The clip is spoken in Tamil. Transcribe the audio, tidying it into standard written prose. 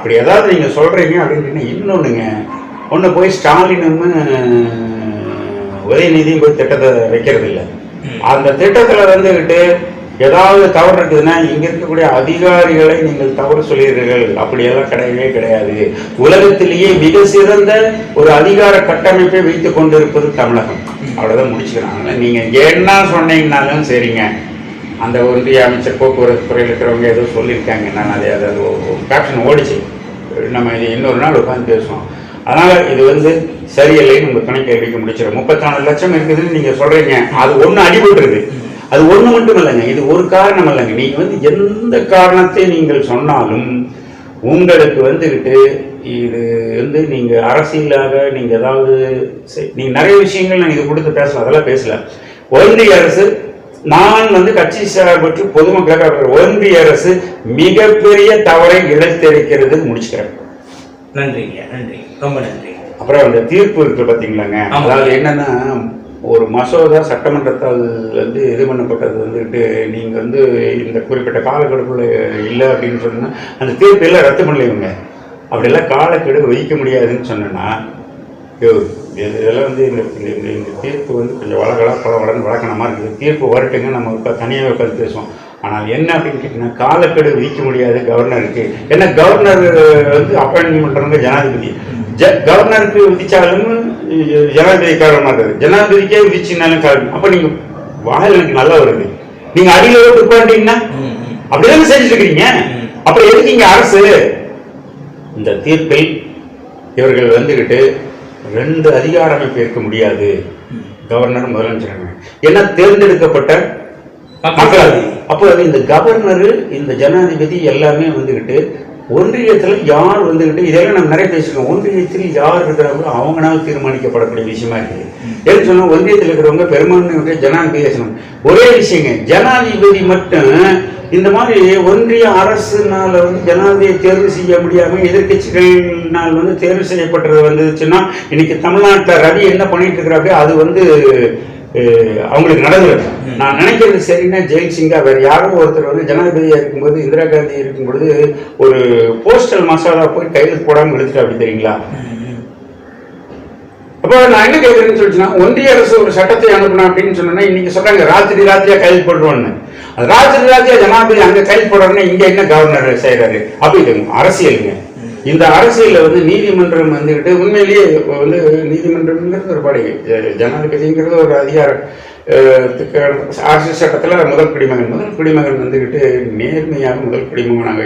அப்படி ஏதாவது நீங்கள் சொல்கிறீங்க அப்படின்னு இன்னொன்றுங்க, ஒன்று போய் ஸ்டாலினும் உதயநிதியும் போய் திட்டத்தை வைக்கிறது இல்லை. அந்த திட்டத்தில் வந்துக்கிட்டு ஏதாவது தவறு இருக்குதுன்னா இங்கே இருக்கக்கூடிய அதிகாரிகளை நீங்கள் தவறு சொல்லிடுறீர்கள். அப்படியெல்லாம் கிடையவே கிடையாது. உலகத்திலேயே மிக சிறந்த ஒரு அதிகார கட்டமைப்பை வைத்து கொண்டு இருப்பது தமிழகம். அவ்வளோதான் முடிச்சுக்கிறாங்க. நீங்கள் என்ன சொன்னீங்கன்னாலும் சரிங்க, அந்த ஒன்றிய அமைச்சர் போக்குவரத்து துறையில் இருக்கிறவங்க ஏதோ சொல்லியிருக்காங்க, நான் அதை கேப்ஷன் ஓடிச்சு, நம்ம இது இன்னொரு நாள் உட்காந்து பேசுவோம். அதனால் இது சரியில்லைன்னு உங்கள் கணக்கு அறிவிக்க முடிச்சிடும். 34 லட்சம் இருக்குதுன்னு நீங்கள் சொல்கிறீங்க, அது ஒன்று அடிபட்டுருது. அது ஒன்று மட்டும் இல்லைங்க, இது ஒரு காரணம் இல்லைங்க. நீங்கள் எந்த காரணத்தை நீங்கள் சொன்னாலும் உங்களுக்கு இது நீங்கள் அரசியலாக நீங்கள் ஏதாவது நீங்கள் நிறைய விஷயங்கள் நான் இது கொடுத்து பேசலாம், அதெல்லாம் பேசல. ஒன்றிய அரசு, நான் கட்சி சார்பற்று பொதுமக்களுக்காக ஒன்றிய அரசு மிகப்பெரிய தவறை இழைத்திருக்கிறது முடிச்சுக்கிறேன். நன்றிங்க, நன்றி, ரொம்ப நன்றி. அப்புறம் அந்த தீர்ப்பு இருக்கு பார்த்தீங்களாங்க, அதாவது என்னன்னா, ஒரு மசோதா சட்டமன்றத்தால் இது பண்ணப்பட்டது நீங்கள் இந்த குறிப்பிட்ட காலக்கெடுக்குள்ள இல்லை அப்படின்னு சொன்னால் அந்த தீர்ப்பு எல்லாம் ரத்து பண்ணலைங்க. அப்படியெல்லாம் காலக்கெடு வைக்க முடியாதுன்னு சொன்னேன்னா, இதெல்லாம் இந்த தீர்ப்பு கொஞ்சம் வளர்ந்து வழக்கணமாக இருக்குது. தீர்ப்பு வரட்டுங்க, நம்ம இப்போ தனியாக உட்காந்து பேசுவோம். ஆனால் என்ன அப்படின்னு கேட்டிங்கன்னா, காலக்கெடு விதிக்க முடியாது கவர்னருக்கு. ஏன்னா கவர்னர் அப்பாயின்மெண்ட் பண்ணுறவங்க ஜனாதிபதி. கவர்னருக்கு விதிச்சாலும் ஜனாதிபதி காரணமாக இருக்குது, ஜனாதிபதிக்கே விதிச்சினாலும் காரணம். அப்போ நீங்கள் வாயில் எனக்கு நல்லா வருது, நீங்கள் அடியில் ஓட்டு உட்காந்துட்டீங்கன்னா அப்படிதான் செஞ்சுட்டு இருக்கிறீங்க. அப்புறம் எதுக்கு இங்கே அரசு? இந்த தீர்ப்பில் இவர்கள் 2 அதிகார அமைப்பு இருக்க முடியாது, கவர்னர் முதலமைச்சர். ஏன்னா தேர்ந்தெடுக்கப்பட்ட மக்களாதி. அப்போ இந்த கவர்னர், இந்த ஜனாதிபதி எல்லாமே ஒன்றியத்தில் யார் இதெல்லாம் நம்ம நிறைய பேசிருக்கோம். ஒன்றியத்தில் யார் இருக்கிறாங்களோ அவங்களால தீர்மானிக்கப்படக்கூடிய விஷயமா இருக்குது. ஏன்னு சொன்னால் ஒன்றியத்தில் இருக்கிறவங்க பெரும்பான்மை ஜனாதிபதி. ஒரே விஷயங்க, ஜனாதிபதி மட்டும் இந்த மாதிரி ஒன்றிய அரசுனால ஜனாதிபதியை தேர்வு செய்ய முடியாமல் எதிர்கட்சிகள்னால் தேர்வு செய்யப்பட்டது வந்துச்சுன்னா, இன்னைக்கு தமிழ்நாட்டில் ரவி என்ன பண்ணிட்டு இருக்கிறாங்க, அது அவங்களுக்கு நடந்தது. நான் நினைக்கிறது சரின்னா, ஜெயில் சிங்கா வேற யாரும் ஒருத்தர் ஜனாதிபதியா இருக்கும்போது, இந்திரா காந்தி இருக்கும் பொழுது ஒரு போஸ்டல் மசோதா போய் கையில் போடாமல் எழுதிட்டு அப்படி தெரியுங்களா? அப்போ நான் என்ன கேட்குறேன்னு சொல்லிச்சுன்னா, ஒன்றிய அரசு ஒரு சட்டத்தை அனுப்பணும் அப்படின்னு சொன்னா, இன்னைக்கு சொல்றாங்க ராத்திரியா கையில் போடுறோன்னு. ராத்திரியா ஜனாதிபதி அங்கே கையில் போடுறோன்னு, இங்க என்ன கவர்னர் செய்யறாரு? அப்படி அரசியலுங்க. இந்த அரசியலில் நீதிமன்றம் உண்மையிலேயே நீதிமன்றம்ங்கிறது ஒரு படை, ஜனாதிபதிங்கிறது ஒரு அதிகாரத்துக்கு அரசு சட்டத்தில் முதல் குடிமகன் நேர்மையாக முதல் குடிமகனாக